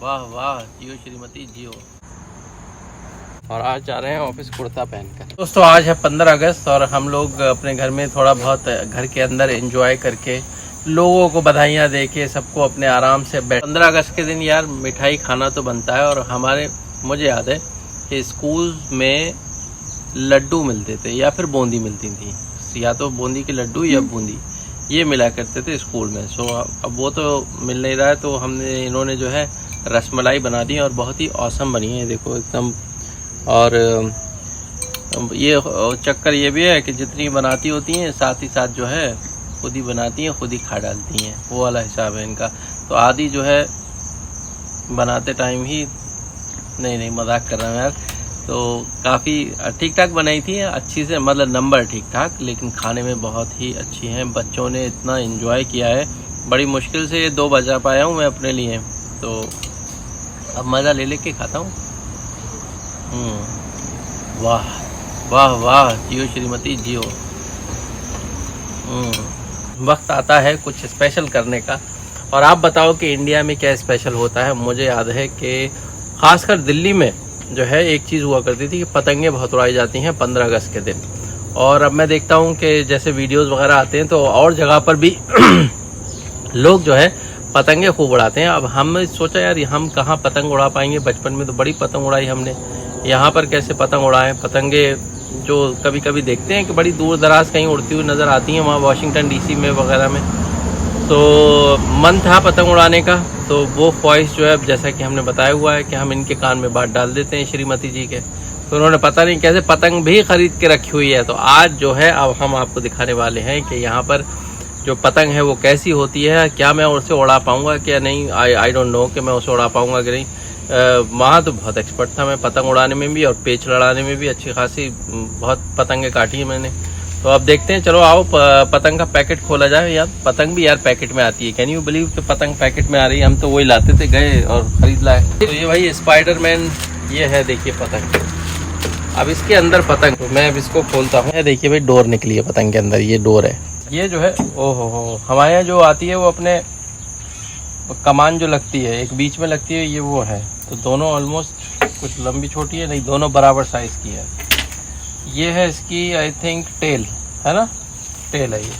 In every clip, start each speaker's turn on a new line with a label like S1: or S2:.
S1: वाह वाह, जियो श्रीमती जियो। और आज जा रहे हैं ऑफिस कुर्ता पहनकर। दोस्तों आज है 15 अगस्त और हम लोग अपने घर में थोड़ा बहुत घर के अंदर एंजॉय करके लोगों को बधाइयाँ दे के सबको अपने आराम से 15 अगस्त के दिन यार मिठाई खाना तो बनता है। और मुझे याद है कि स्कूल में लड्डू मिलते थे या फिर बूंदी मिलती थी, या तो बूंदी के लड्डू या बूंदी, ये मिला करते थे स्कूल में। सो अब वो तो मिल नहीं रहा है, तो इन्होंने जो है रसमलाई बना दी और बहुत ही औसम बनी है, देखो एकदम। और ये चक्कर ये भी है कि जितनी बनाती होती हैं साथ ही साथ जो है खुद ही बनाती हैं, खुद ही खा डालती हैं, वो वाला हिसाब है इनका। तो आधी जो है बनाते टाइम ही नहीं मजाक कर रहा हूँ यार, तो काफ़ी ठीक ठाक बनाई थी, अच्छी से, मतलब नंबर ठीक ठाक, लेकिन खाने में बहुत ही अच्छी हैं। बच्चों ने इतना एंजॉय किया है, बड़ी मुश्किल से ये 2 बजा पाया हूँ मैं अपने लिए, तो अब मज़ा ले लेके खाता हूँ। वाह वाह वाह, जियो श्रीमती जियो। वक्त आता है कुछ स्पेशल करने का। और आप बताओ कि इंडिया में क्या स्पेशल होता है। मुझे याद है कि ख़ासकर दिल्ली में जो है एक चीज़ हुआ करती थी कि पतंगे बहुत उड़ाई जाती हैं 15 अगस्त के दिन। और अब मैं देखता हूँ कि जैसे वीडियोस वगैरह आते हैं तो और जगह पर भी लोग जो है पतंगे खूब उड़ाते हैं। अब हमने सोचा यार हम कहाँ पतंग उड़ा पाएंगे, बचपन में तो बड़ी पतंग उड़ाई हमने, यहाँ पर कैसे पतंग उड़ाएं। पतंगे जो कभी कभी देखते हैं कि बड़ी दूर दराज कहीं उड़ती हुई नज़र आती हैं, वहाँ वाशिंगटन DC में वगैरह में, तो मन था पतंग उड़ाने का। तो वो ख्वाहिश जो है, जैसा कि हमने बताया हुआ है कि हम इनके कान में बात डाल देते हैं श्रीमती जी के, तो उन्होंने पता नहीं कैसे पतंग भी खरीद के रखी हुई है। तो आज जो है अब हम आपको दिखाने वाले हैं कि यहाँ पर जो पतंग है वो कैसी होती है, क्या मैं उसे उड़ा पाऊँगा क्या नहीं, आई डोंट नो कि मैं उसे उड़ा पाऊँगा कि नहीं। वहाँ तो बहुत एक्सपर्ट था मैं पतंग उड़ाने में भी और पेच लड़ाने में भी, अच्छी खासी बहुत पतंगे काटी है मैंने। तो अब देखते हैं, चलो आओ पतंग का पैकेट खोला जाए। यार पतंग भी यार पैकेट में आती है, कैन यू बिलीव कि पतंग पैकेट में आ रही है। हम तो वही लाते थे, गए और खरीद लाए। तो ये भाई स्पाइडरमैन ये है, देखिए पतंग। अब इसके अंदर पतंग, तो मैं अब इसको खोलता हूँ। देखिए भाई डोर निकली है पतंग के अंदर, ये डोर है। ये जो है ओहो हमारे यहाँ जो आती है वो अपने कमान जो लगती है एक बीच में लगती है, ये वो है। तो दोनों ऑलमोस्ट कुछ लंबी छोटी है, नहीं दोनों बराबर साइज की है। ये है इसकी आई थिंक टेल, है ना, टेल है ये।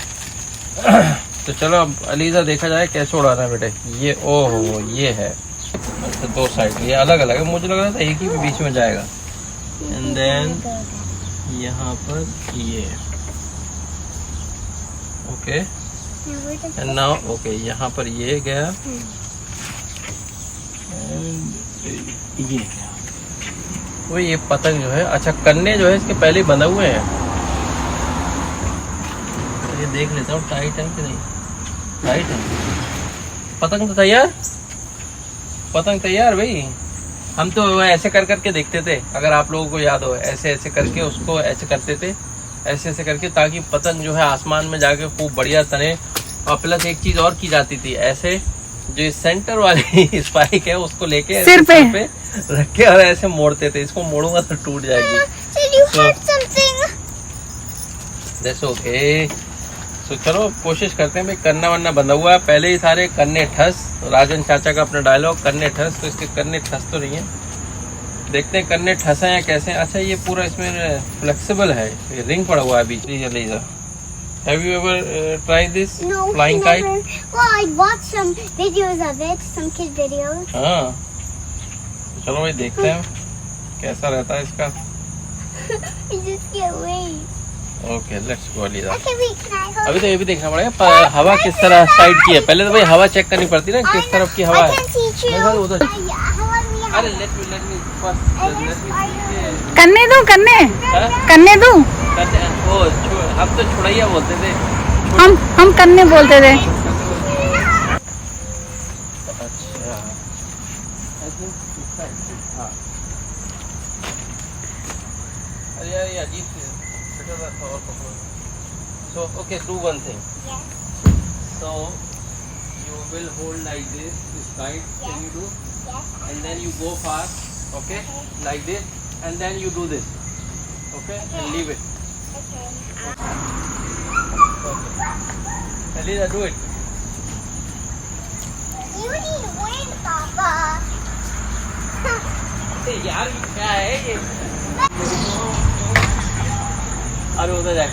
S1: तो चलो अब अलीजा देखा जाए कैसे उड़ाना है बेटे। ये ओहो ये है, अच्छा 2 साइड, ये अलग अलग है, मुझे लग रहा था एक ही बीच में जाएगा। एंड देन यहाँ पर ये ओके, एंड नाउ ओके, यहाँ पर ये गया, ये गया। वो ये पतंग जो है, अच्छा कन्ने जो है इसके पहले ही बंधे हुए हैं। ये देख लेता हूँ टाइट है कि नहीं, टाइट है। पतंग तो तैयार, पतंग तैयार भाई। हम तो ऐसे कर करके देखते थे, अगर आप लोगों को याद हो, ऐसे ऐसे करके उसको ऐसे करते थे, ऐसे ऐसे करके, ताकि पतंग जो है आसमान में जाके खूब बढ़िया तने। और प्लस एक चीज और की जाती थी, ऐसे जो सेंटर वाली स्पाइक है उसको लेके सिर पे रख के और ऐसे मोड़ते थे। इसको मोड़ूंगा तो टूट जाएगी। That's okay. तो चलो कोशिश करते हैं भाई। कन्ना वन्ना बंधा हुआ है पहले ही, सारे कन्ने ठस, राजन चाचा का अपना डायलॉग, कन्ने ठस। तो इसके कन्ने ठस तो नहीं है, देखते हैं कन्ने ठसे हैं कैसे। अच्छा ये पूरा इसमें फ्लेक्सिबल है, ये रिंग पड़ा हुआ है बीच में। Have you ever tried this?
S2: No,
S1: flying kite?
S2: Well, I watched some videos of it, some kid videos.
S1: हाँ, चलो भाई देखते हैं कैसा रहता है इसका।
S2: I just can't wait.
S1: Okay let's go ELISA.
S2: Okay, wait, can I hold?
S1: अभी तो ये भी देखना पड़ेगा हवा किस तरह साइड की है। पहले तो भाई हवा चेक करनी पड़ती है ना, किस तरफ की हवा
S2: I
S1: है।
S2: can teach you.
S1: उधर अरे
S2: And
S1: लेट मी फर्स्ट
S3: करने दो, करने दो।
S1: हम तो छुड़ैया बोलते थे,
S3: हम करने बोलते थे।
S1: अच्छा हाँ, अरे यार ये अजीब सी so okay, do one thing.
S2: Yes.
S1: So you will hold like this kite.
S2: Yes.
S1: Can you do?
S2: Yes.
S1: And then you go fast, okay? Like this, and then you do this, okay? And leave it.
S2: Okay.
S1: Alisa, do it.
S2: You need wind, Papa.
S1: अरे यार क्या है ये? अरे उधर जाए।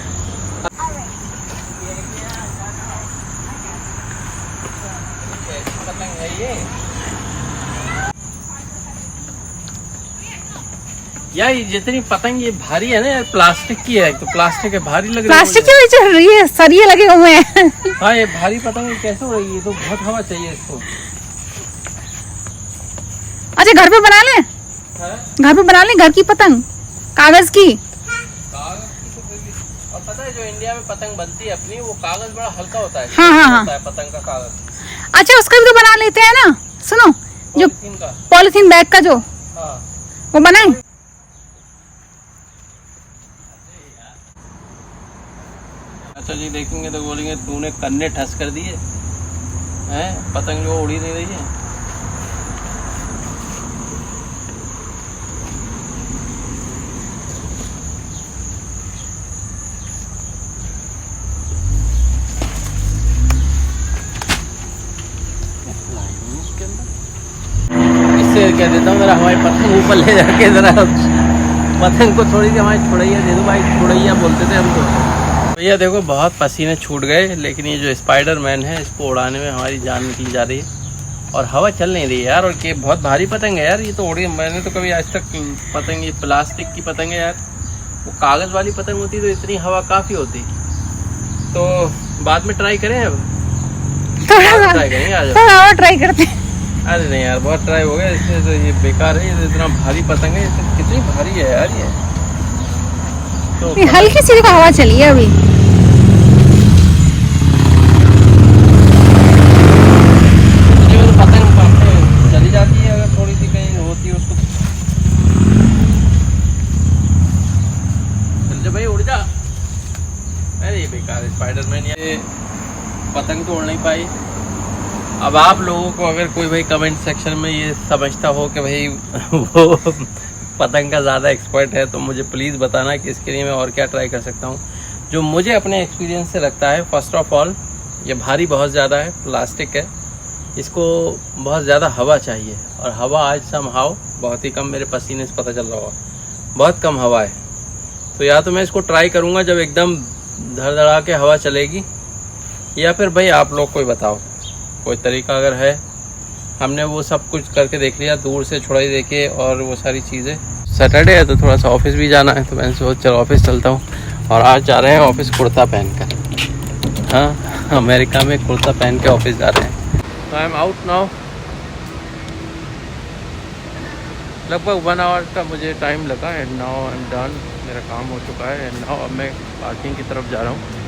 S1: पतंग है ये यार, ये जितनी पतंग ये भारी है ना यार, प्लास्टिक की है, तो प्लास्टिक है, भारी लग रही है
S3: प्लास्टिक की वजह चल रही है, सरिये लगे हुए हैं।
S1: मुझे। हाँ ये भारी पतंग कैसे हो रही है? तो बहुत हवा चाहिए इसको।
S3: अच्छा घर पे बना ले,
S1: हाँ?
S3: घर पे बना ले घर की पतंग, कागज की।
S1: कागज की तो फिर भी, और पता है जो इंडिया में पतंग बनती है अपनी, वो कागज बड़ा हल्का होता है।
S3: हाँ, हाँ, हाँ।
S1: होता है पतंग का कागज।
S3: अच्छा उसका भी तो बना लेते हैं ना, सुनो जो
S1: पॉलीथीन का।
S3: पॉलिथीन बैग का जो
S1: हाँ
S3: वो बनाए।
S1: अच्छा जी, देखेंगे तो बोलेंगे तूने कन्ने ठस कर दिए हैं, पतंग जो उड़ी नहीं रही है। इससे कह देता हूँ मेरा हमारी पतंग ऊपर ले जाके जरा पतंग को थोड़ी सी हमारी छुड़ैया दे दो भाई, छुड़ैया बोलते थे हमको। भैया देखो बहुत पसीने छूट गए, लेकिन ये जो स्पाइडरमैन है इसको उड़ाने में हमारी जान निकली जा रही है और हवा चल नहीं रही है यार। और ये बहुत भारी पतंग है यार, ये तो उड़ी, मैंने तो कभी आज तक पतंग, ये प्लास्टिक की पतंग है यार, वो कागज़ वाली पतंग होती तो इतनी हवा काफ़ी होती। तो बाद में ट्राई करें, अब
S3: थोड़ा सा
S1: ट्राई करेंगे आज।
S3: थोड़ा और ट्राई करते हैं।
S1: अरे नहीं यार बहुत ट्राई हो गया, इससे तो ये बेकार है, ये तो इतना भारी पतंग है, ये कितनी भारी है यार ये। तो
S3: नहीं, हल्की सी देखो हवा चली है अभी।
S1: पतंग चली जाती है अगर थोड़ी सी कहीं होती है उसको। चल जा भाई उड़ जा। अरे ये बेकार है स्पाइडरमैन, ये पतंग तो उड़ नहीं पाई। अब आप लोगों को अगर कोई भाई कमेंट सेक्शन में ये समझता हो कि भाई वो पतंग का ज़्यादा एक्सपर्ट है, तो मुझे प्लीज़ बताना कि इसके लिए मैं और क्या ट्राई कर सकता हूँ। जो मुझे अपने एक्सपीरियंस से लगता है, फर्स्ट ऑफ ऑल ये भारी बहुत ज़्यादा है, प्लास्टिक है, इसको बहुत ज़्यादा हवा चाहिए, और हवा आज समहाउ बहुत ही कम, मेरे पसीने से पता चल रहा होगा बहुत कम हवा है। तो या तो मैं इसको ट्राई करूँगा जब एकदम धड़धड़ा के हवा चलेगी, या फिर भाई आप लोग कोई बताओ कोई तरीका अगर है। हमने वो सब कुछ करके देख लिया, दूर से छुड़ाई देखे और वो सारी चीज़ें। सैटरडे है तो थोड़ा सा ऑफिस भी जाना है, तो मैंने सोचा चलो ऑफिस चलता हूँ। और आज जा रहे हैं ऑफिस कुर्ता पहनकर। हाँ अमेरिका में कुर्ता पहन के ऑफिस जा रहे हैं। तो आई एम आउट नाउ, लगभग 1 आवर का मुझे टाइम लगा, and now I am done, मेरा काम हो चुका है। एंड नाउ अब मैं पार्किंग की तरफ जा रहा हूँ।